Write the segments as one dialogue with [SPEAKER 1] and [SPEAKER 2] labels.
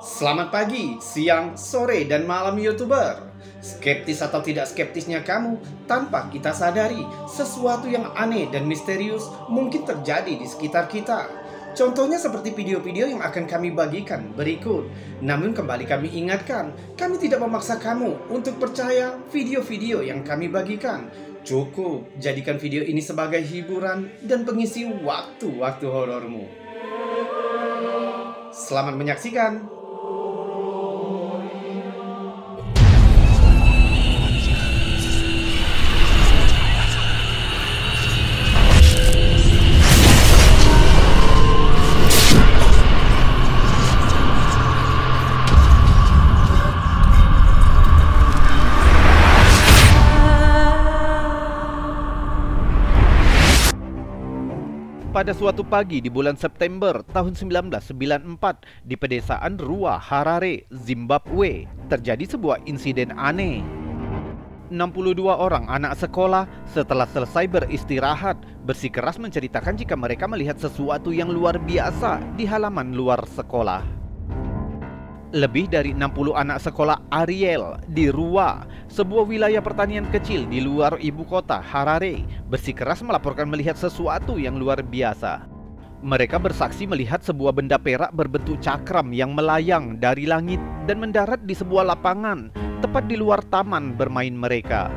[SPEAKER 1] Selamat pagi, siang, sore, dan malam YouTuber. Skeptis atau tidak skeptisnya kamu, tanpa kita sadari, sesuatu yang aneh dan misterius mungkin terjadi di sekitar kita. Contohnya seperti video-video yang akan kami bagikan berikut. Namun kembali kami ingatkan, kami tidak memaksa kamu untuk percaya video-video yang kami bagikan. Cukup jadikan video ini sebagai hiburan dan pengisi waktu-waktu horormu. Selamat menyaksikan.
[SPEAKER 2] Pada suatu pagi di bulan September tahun 1994 di pedesaan Rua, Harare, Zimbabwe, terjadi sebuah insiden aneh. 62 orang anak sekolah setelah selesai beristirahat bersikeras menceritakan jika mereka melihat sesuatu yang luar biasa di halaman luar sekolah. Lebih dari 60 anak sekolah Ariel di Rua, sebuah wilayah pertanian kecil di luar ibu kota Harare, bersikeras melaporkan melihat sesuatu yang luar biasa. Mereka bersaksi melihat sebuah benda perak berbentuk cakram yang melayang dari langit dan mendarat di sebuah lapangan tepat di luar taman bermain mereka.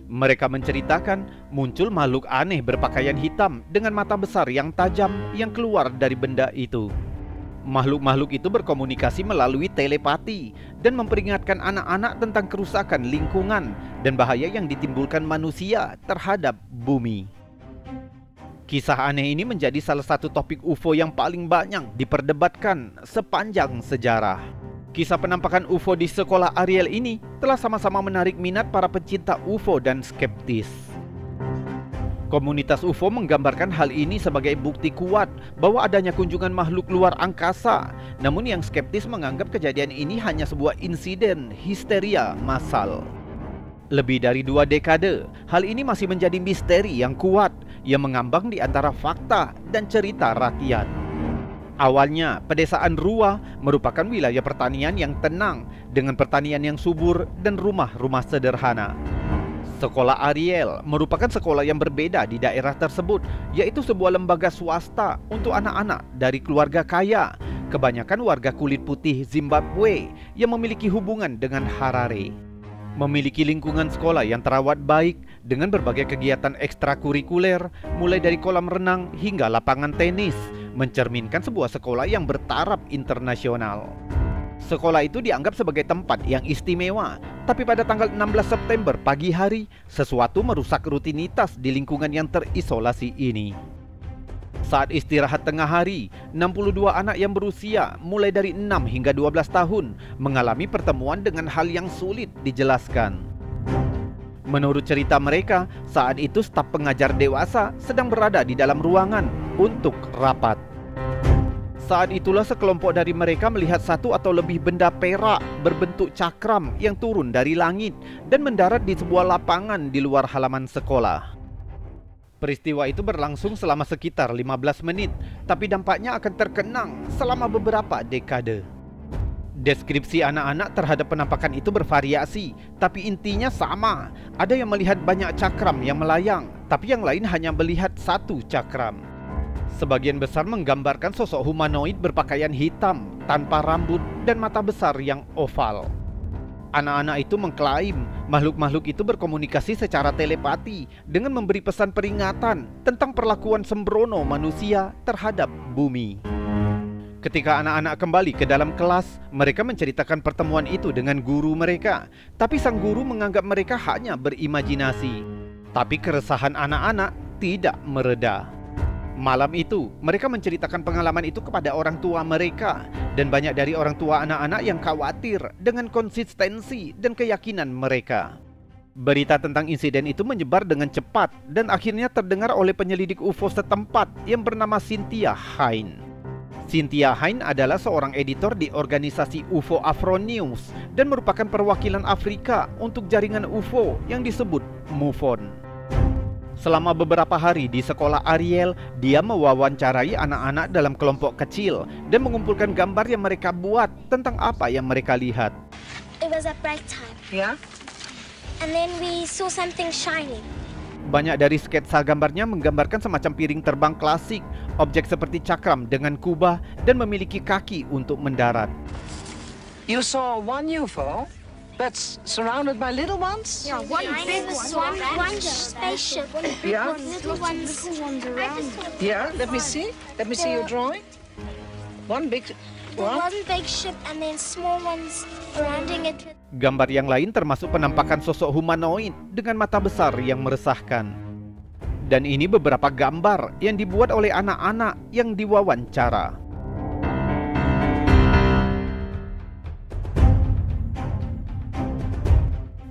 [SPEAKER 2] Mereka menceritakan muncul makhluk aneh berpakaian hitam dengan mata besar yang tajam yang keluar dari benda itu. Makhluk-makhluk itu berkomunikasi melalui telepati dan memperingatkan anak-anak tentang kerusakan lingkungan dan bahaya yang ditimbulkan manusia terhadap bumi. Kisah aneh ini menjadi salah satu topik UFO yang paling banyak diperdebatkan sepanjang sejarah. Kisah penampakan UFO di sekolah Ariel ini telah sama-sama menarik minat para pecinta UFO dan skeptis. Komunitas UFO menggambarkan hal ini sebagai bukti kuat bahwa adanya kunjungan makhluk luar angkasa. Namun yang skeptis menganggap kejadian ini hanya sebuah insiden histeria massal. Lebih dari 2 dekade, hal ini masih menjadi misteri yang kuat yang mengambang di antara fakta dan cerita rakyat. Awalnya, pedesaan Rua merupakan wilayah pertanian yang tenang dengan pertanian yang subur dan rumah-rumah sederhana. Sekolah Ariel merupakan sekolah yang berbeda di daerah tersebut, yaitu sebuah lembaga swasta untuk anak-anak dari keluarga kaya, kebanyakan warga kulit putih Zimbabwe yang memiliki hubungan dengan Harare. Memiliki lingkungan sekolah yang terawat baik dengan berbagai kegiatan ekstrakurikuler, mulai dari kolam renang hingga lapangan tenis, mencerminkan sebuah sekolah yang bertaraf internasional. Sekolah itu dianggap sebagai tempat yang istimewa, tapi pada tanggal 16 September pagi hari, sesuatu merusak rutinitas di lingkungan yang terisolasi ini. Saat istirahat tengah hari, 62 anak yang berusia mulai dari 6 hingga 12 tahun mengalami pertemuan dengan hal yang sulit dijelaskan. Menurut cerita mereka, saat itu staf pengajar dewasa sedang berada di dalam ruangan untuk rapat. Saat itulah sekelompok dari mereka melihat satu atau lebih benda perak berbentuk cakram yang turun dari langit dan mendarat di sebuah lapangan di luar halaman sekolah. Peristiwa itu berlangsung selama sekitar 15 menit, tapi dampaknya akan terkenang selama beberapa dekade. Deskripsi anak-anak terhadap penampakan itu bervariasi, tapi intinya sama. Ada yang melihat banyak cakram yang melayang, tapi yang lain hanya melihat satu cakram. Sebagian besar menggambarkan sosok humanoid berpakaian hitam, tanpa rambut dan mata besar yang oval. Anak-anak itu mengklaim makhluk-makhluk itu berkomunikasi secara telepati dengan memberi pesan peringatan tentang perlakuan sembrono manusia terhadap bumi. Ketika anak-anak kembali ke dalam kelas, mereka menceritakan pertemuan itu dengan guru mereka, tapi sang guru menganggap mereka hanya berimajinasi. Tapi keresahan anak-anak tidak mereda. Malam itu, mereka menceritakan pengalaman itu kepada orang tua mereka, dan banyak dari orang tua anak-anak yang khawatir dengan konsistensi dan keyakinan mereka. Berita tentang insiden itu menyebar dengan cepat dan akhirnya terdengar oleh penyelidik UFO setempat yang bernama Cynthia Hein. Cynthia Hein adalah seorang editor di organisasi UFO Afro News dan merupakan perwakilan Afrika untuk jaringan UFO yang disebut MUFON. Selama beberapa hari di sekolah Ariel, dia mewawancarai anak-anak dalam kelompok kecil dan mengumpulkan gambar yang mereka buat tentang apa yang mereka lihat.
[SPEAKER 3] It was at break time.
[SPEAKER 4] Yeah?
[SPEAKER 3] And then we saw something shining.
[SPEAKER 2] Banyak dari sketsa gambarnya menggambarkan semacam piring terbang klasik, objek seperti cakram dengan kubah dan memiliki kaki untuk mendarat.
[SPEAKER 4] You saw one UFO that's surrounded by little ones?
[SPEAKER 3] Yeah, one big one. One spaceship.
[SPEAKER 4] Yeah?
[SPEAKER 3] Little ones around.
[SPEAKER 4] Yeah, let me see. Let me see your drawing. One big one.
[SPEAKER 3] One big ship and then small ones surrounding it.
[SPEAKER 2] Gambar yang lain termasuk penampakan sosok humanoid dengan mata besar yang meresahkan. Dan ini beberapa gambar yang dibuat oleh anak-anak yang diwawancara.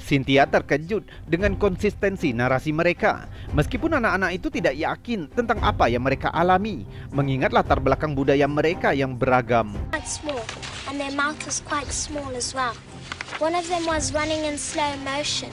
[SPEAKER 2] Cynthia terkejut dengan konsistensi narasi mereka. Meskipun anak-anak itu tidak yakin tentang apa yang mereka alami, mengingat latar belakang budaya mereka yang beragam.
[SPEAKER 3] Quite small, and their mouth was quite small as well. One of them was running in slow motion.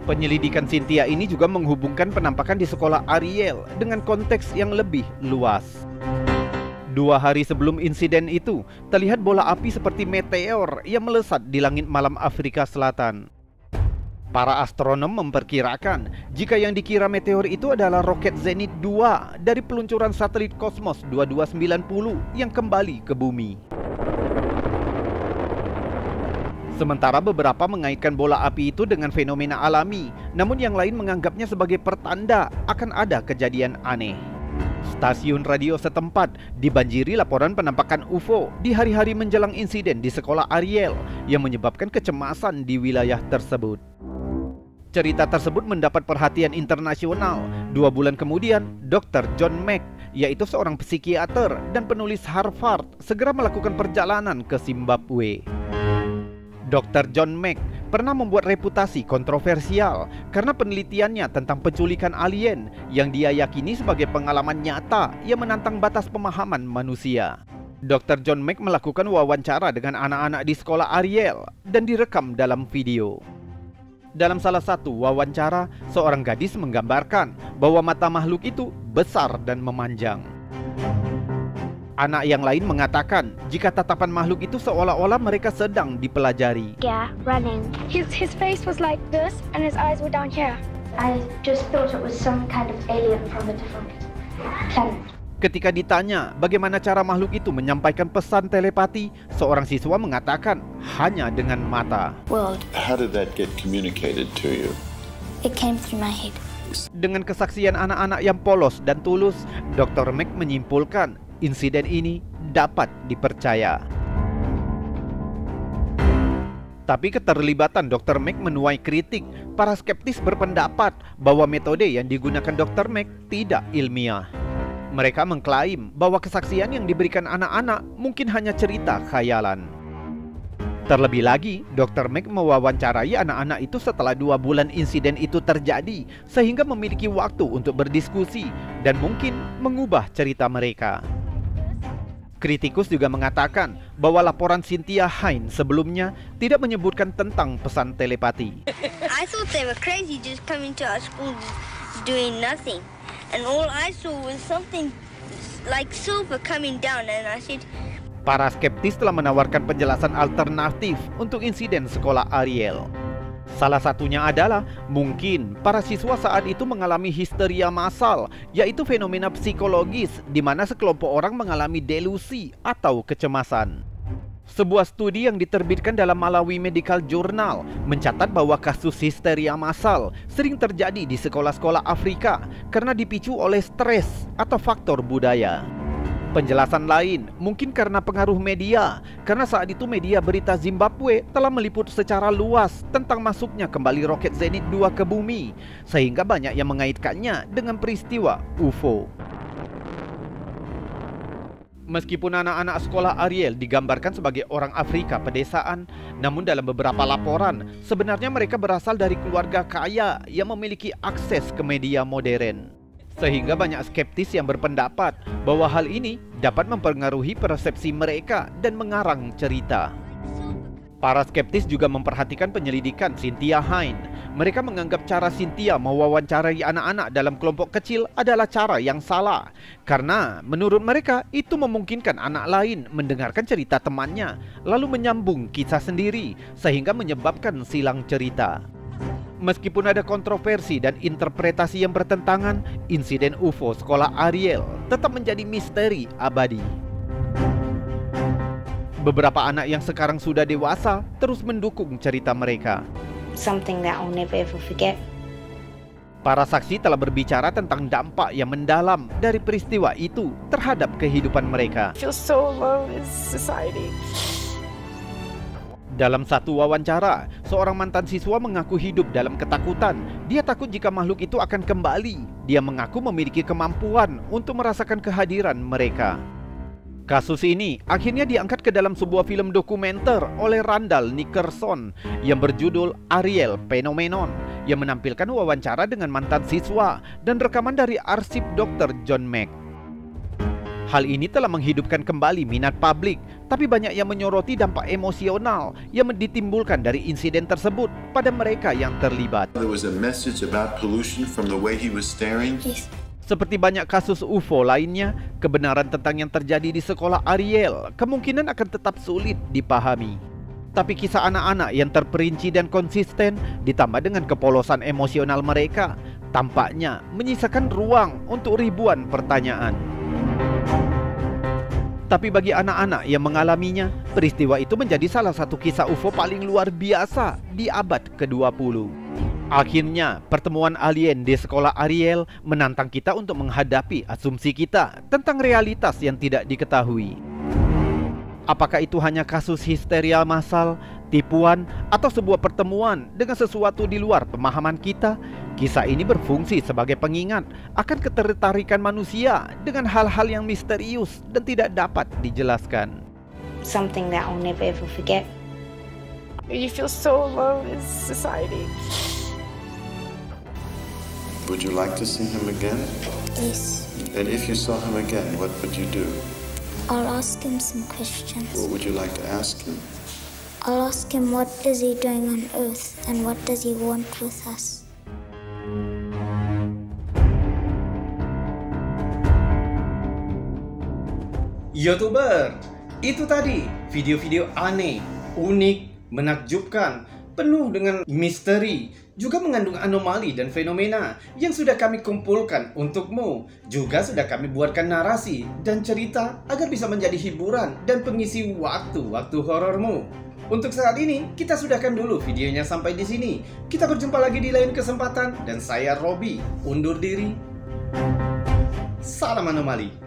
[SPEAKER 2] Penyelidikan Cynthia ini juga menghubungkan penampakan di sekolah Ariel dengan konteks yang lebih luas. 2 hari sebelum insiden itu, terlihat bola api seperti meteor yang melesat di langit malam Afrika Selatan. Para astronom memperkirakan jika yang dikira meteor itu adalah roket Zenit 2 dari peluncuran satelit Cosmos 2290 yang kembali ke bumi. Sementara beberapa mengaitkan bola api itu dengan fenomena alami, namun yang lain menganggapnya sebagai pertanda akan ada kejadian aneh. Stasiun radio setempat dibanjiri laporan penampakan UFO di hari-hari menjelang insiden di sekolah Ariel yang menyebabkan kecemasan di wilayah tersebut. Cerita tersebut mendapat perhatian internasional. 2 bulan kemudian, Dr. John Mack, yaitu seorang psikiater dan penulis Harvard, segera melakukan perjalanan ke Zimbabwe. Dr. John Mack pernah membuat reputasi kontroversial karena penelitiannya tentang penculikan alien yang dia yakini sebagai pengalaman nyata yang menantang batas pemahaman manusia. Dr. John Mack melakukan wawancara dengan anak-anak di sekolah Ariel dan direkam dalam video. Dalam salah satu wawancara, seorang gadis menggambarkan bahwa mata makhluk itu besar dan memanjang. Anak yang lain mengatakan jika tatapan makhluk itu seolah-olah mereka sedang dipelajari.
[SPEAKER 3] Yeah, running.
[SPEAKER 5] His face was like this and his eyes were down here.
[SPEAKER 3] I just thought it was some kind of alien from a different planet.
[SPEAKER 2] Ketika ditanya bagaimana cara makhluk itu menyampaikan pesan telepati, seorang siswa mengatakan hanya dengan mata.
[SPEAKER 3] World.
[SPEAKER 6] How did that get communicated to you?
[SPEAKER 3] It came through my head.
[SPEAKER 2] Dengan kesaksian anak-anak yang polos dan tulus, Dr. Mack menyimpulkan insiden ini dapat dipercaya. Tapi keterlibatan Dr. Mack menuai kritik. Para skeptis berpendapat bahwa metode yang digunakan Dr. Mack tidak ilmiah. Mereka mengklaim bahwa kesaksian yang diberikan anak-anak mungkin hanya cerita khayalan. Terlebih lagi, Dr. Mack mewawancarai anak-anak itu setelah 2 bulan insiden itu terjadi, sehingga memiliki waktu untuk berdiskusi dan mungkin mengubah cerita mereka. Kritikus juga mengatakan bahwa laporan Cynthia Hein sebelumnya tidak menyebutkan tentang pesan telepati.
[SPEAKER 7] I thought they were crazy just coming to our school doing nothing. And all I saw was something like silver coming down and I said...
[SPEAKER 2] Para skeptis telah menawarkan penjelasan alternatif untuk insiden sekolah Ariel. Salah satunya adalah mungkin para siswa saat itu mengalami histeria massal, yaitu fenomena psikologis di mana sekelompok orang mengalami delusi atau kecemasan. Sebuah studi yang diterbitkan dalam Malawi Medical Journal mencatat bahwa kasus histeria massal sering terjadi di sekolah-sekolah Afrika karena dipicu oleh stres atau faktor budaya. Penjelasan lain mungkin karena pengaruh media, karena saat itu media berita Zimbabwe telah meliput secara luas tentang masuknya kembali roket Zenit 2 ke bumi, sehingga banyak yang mengaitkannya dengan peristiwa UFO. Meskipun anak-anak sekolah Ariel digambarkan sebagai orang Afrika pedesaan, namun dalam beberapa laporan, sebenarnya mereka berasal dari keluarga kaya yang memiliki akses ke media modern. Sehingga banyak skeptis yang berpendapat bahwa hal ini dapat mempengaruhi persepsi mereka dan mengarang cerita. Para skeptis juga memperhatikan penyelidikan Cynthia Hein. mereka menganggap cara Cynthia mewawancarai anak-anak dalam kelompok kecil adalah cara yang salah. Karena menurut mereka itu memungkinkan anak lain mendengarkan cerita temannya lalu menyambung kisah sendiri sehingga menyebabkan silang cerita. Meskipun ada kontroversi dan interpretasi yang bertentangan, insiden UFO sekolah Ariel tetap menjadi misteri abadi. Beberapa anak yang sekarang sudah dewasa terus mendukung cerita mereka.
[SPEAKER 8] Something that I'll never ever forget.
[SPEAKER 2] Para saksi telah berbicara tentang dampak yang mendalam dari peristiwa itu terhadap kehidupan mereka.
[SPEAKER 5] I feel so alone in society.
[SPEAKER 2] Dalam satu wawancara, seorang mantan siswa mengaku hidup dalam ketakutan. Dia takut jika makhluk itu akan kembali. Dia mengaku memiliki kemampuan untuk merasakan kehadiran mereka. Kasus ini akhirnya diangkat ke dalam sebuah film dokumenter oleh Randall Nickerson yang berjudul Ariel Phenomenon, yang menampilkan wawancara dengan mantan siswa dan rekaman dari arsip Dr. John Mack. Hal ini telah menghidupkan kembali minat publik, tapi banyak yang menyoroti dampak emosional yang ditimbulkan dari insiden tersebut pada mereka yang terlibat.
[SPEAKER 6] There was a message about pollution from the way he was staring.
[SPEAKER 2] Seperti banyak kasus UFO lainnya, kebenaran tentang yang terjadi di sekolah Ariel kemungkinan akan tetap sulit dipahami. Tapi kisah anak-anak yang terperinci dan konsisten ditambah dengan kepolosan emosional mereka tampaknya menyisakan ruang untuk ribuan pertanyaan. Tapi bagi anak-anak yang mengalaminya, peristiwa itu menjadi salah satu kisah UFO paling luar biasa di abad ke-20. Akhirnya, pertemuan alien di sekolah Ariel menantang kita untuk menghadapi asumsi kita tentang realitas yang tidak diketahui. Apakah itu hanya kasus histeria massal, tipuan, atau sebuah pertemuan dengan sesuatu di luar pemahaman kita? Kisah ini berfungsi sebagai pengingat akan ketertarikan manusia dengan hal-hal yang misterius dan tidak dapat dijelaskan.
[SPEAKER 8] Something that I'll never ever forget.
[SPEAKER 5] You feel so alone in society.
[SPEAKER 6] Would you like to see him again?
[SPEAKER 3] Yes.
[SPEAKER 6] And if you saw him again, what would you do?
[SPEAKER 3] I'll ask him some questions.
[SPEAKER 6] What would you like to ask him?
[SPEAKER 3] I'll ask him what is he doing on Earth and what does he want with us.
[SPEAKER 1] YouTuber, itu tadi video-video aneh, unik, menakjubkan, penuh dengan misteri, juga mengandung anomali dan fenomena yang sudah kami kumpulkan untukmu. Juga sudah kami buatkan narasi dan cerita agar bisa menjadi hiburan dan pengisi waktu-waktu horormu. Untuk saat ini, kita sudahkan dulu videonya sampai di sini. Kita berjumpa lagi di lain kesempatan dan saya Robby undur diri. Salam anomali.